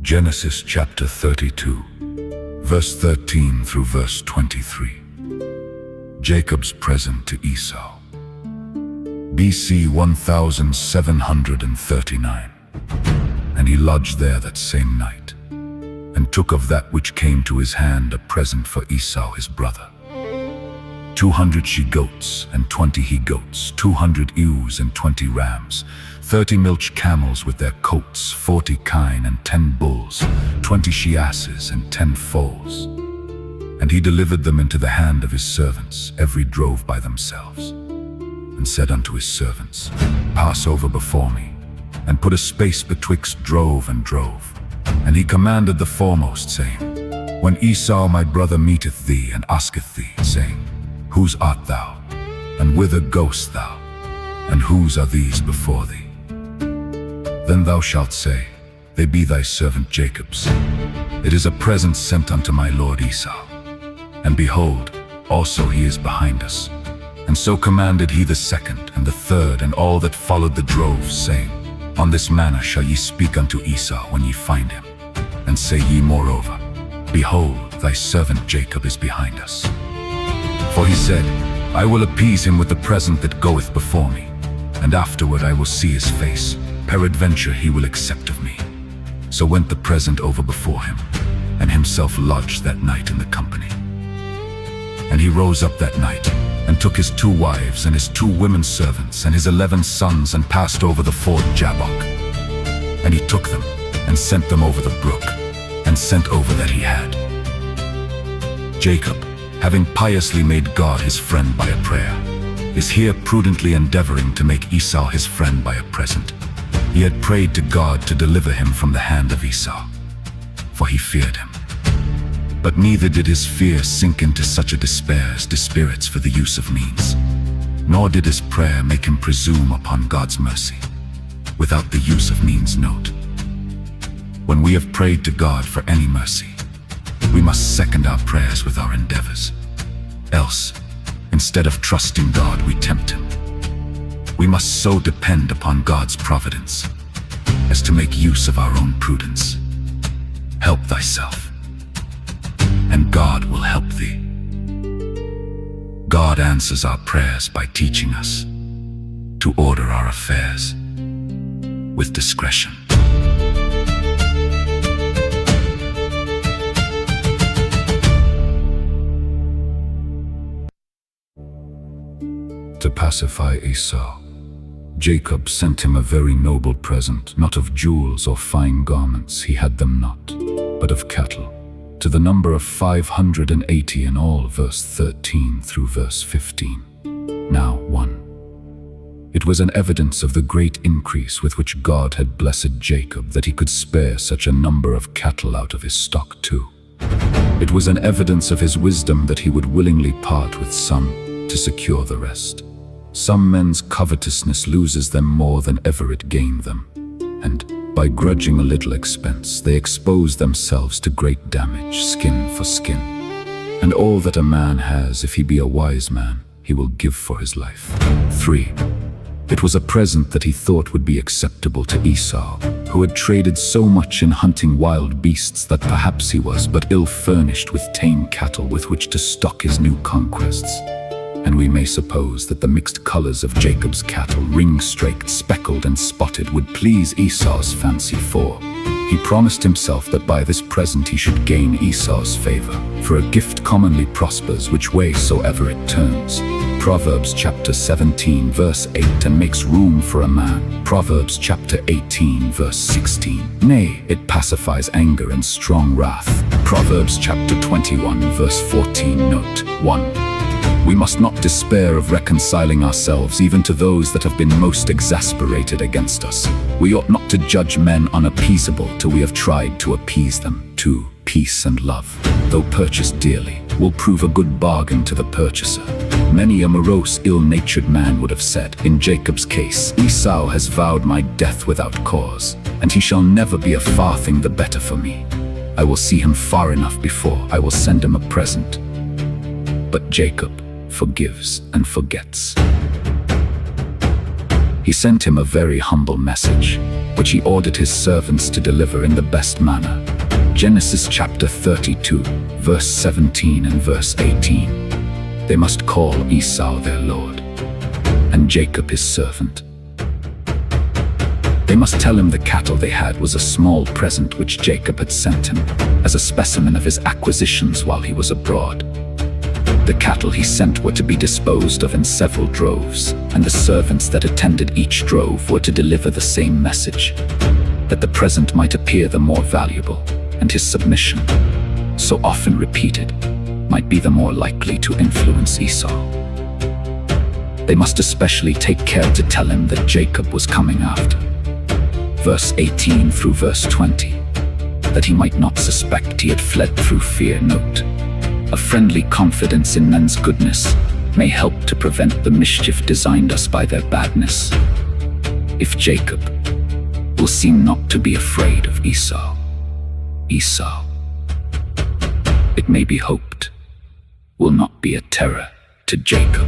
Genesis chapter 32, verse 13 through verse 23. Jacob's present to Esau. BC 1739. And he lodged there that same night, and took of that which came to his hand a present for Esau his brother. 200 she-goats and 20 he-goats, 200 ewes and 20 rams, 30 milch camels with their coats, 40 kine and 10 bulls, 20 she-asses and 10 foals. And he delivered them into the hand of his servants, every drove by themselves, and said unto his servants, Pass over before me, and put a space betwixt drove and drove. And he commanded the foremost, saying, When Esau my brother meeteth thee, and asketh thee, saying, Whose art thou? And whither goest thou? And whose are these before thee? Then thou shalt say, They be thy servant Jacob's. It is a present sent unto my lord Esau. And behold, also he is behind us. And so commanded he the second and the third and all that followed the droves, saying, On this manner shall ye speak unto Esau when ye find him. And say ye moreover, Behold, thy servant Jacob is behind us. For he said, I will appease him with the present that goeth before me, and afterward I will see his face, peradventure he will accept of me. So went the present over before him, and himself lodged that night in the company. And he rose up that night, and took his 2 wives and his 2 women servants and his 11 sons, and passed over the ford Jabbok. And he took them, and sent them over the brook, and sent over that he had. Jacob, having piously made God his friend by a prayer, is here prudently endeavoring to make Esau his friend by a present. He had prayed to God to deliver him from the hand of Esau, for he feared him. But neither did his fear sink into such a despair as dispirits for the use of means, nor did his prayer make him presume upon God's mercy, without the use of means. Note: when we have prayed to God for any mercy, we must second our prayers with our endeavors. Else, instead of trusting God, we tempt him. We must so depend upon God's providence as to make use of our own prudence. Help thyself, and God will help thee. God answers our prayers by teaching us to order our affairs with discretion. To pacify Esau, Jacob sent him a very noble present, not of jewels or fine garments, he had them not, but of cattle, to the number of 580 in all, verse 13 through verse 15. Now 1. It was an evidence of the great increase with which God had blessed Jacob that he could spare such a number of cattle out of his stock too. It was an evidence of his wisdom that he would willingly part with some to secure the rest. Some men's covetousness loses them more than ever it gained them, and by grudging a little expense, they expose themselves to great damage, skin for skin. And all that a man has, if he be a wise man, he will give for his life. 3. It was a present that he thought would be acceptable to Esau, who had traded so much in hunting wild beasts that perhaps he was but ill-furnished with tame cattle with which to stock his new conquests. And we may suppose that the mixed colors of Jacob's cattle, ring-straked, speckled, and spotted, would please Esau's fancy, for he promised himself that by this present he should gain Esau's favor, for a gift commonly prospers which way soever it turns. Proverbs chapter 17 verse 8, and makes room for a man. Proverbs chapter 18 verse 16. Nay, it pacifies anger and strong wrath. Proverbs chapter 21 verse 14. Note 1. We must not despair of reconciling ourselves even to those that have been most exasperated against us. We ought not to judge men unappeasable till we have tried to appease them. 2. Peace and love, though purchased dearly, will prove a good bargain to the purchaser. Many a morose, ill-natured man would have said, in Jacob's case, Esau has vowed my death without cause, and he shall never be a farthing the better for me. I will see him far enough before I will send him a present. But Jacob forgives and forgets. He sent him a very humble message, which he ordered his servants to deliver in the best manner. Genesis chapter 32, verse 17 and verse 18. They must call Esau their lord, and Jacob his servant. They must tell him the cattle they had was a small present which Jacob had sent him, as a specimen of his acquisitions while he was abroad. The cattle he sent were to be disposed of in several droves, and the servants that attended each drove were to deliver the same message, that the present might appear the more valuable, and his submission, so often repeated, might be the more likely to influence Esau. They must especially take care to tell him that Jacob was coming after. Verse 18 through verse 20, that he might not suspect he had fled through fear. Note, a friendly confidence in men's goodness may help to prevent the mischief designed us by their badness. If Jacob will seem not to be afraid of Esau, it may be hoped, will not be a terror to Jacob.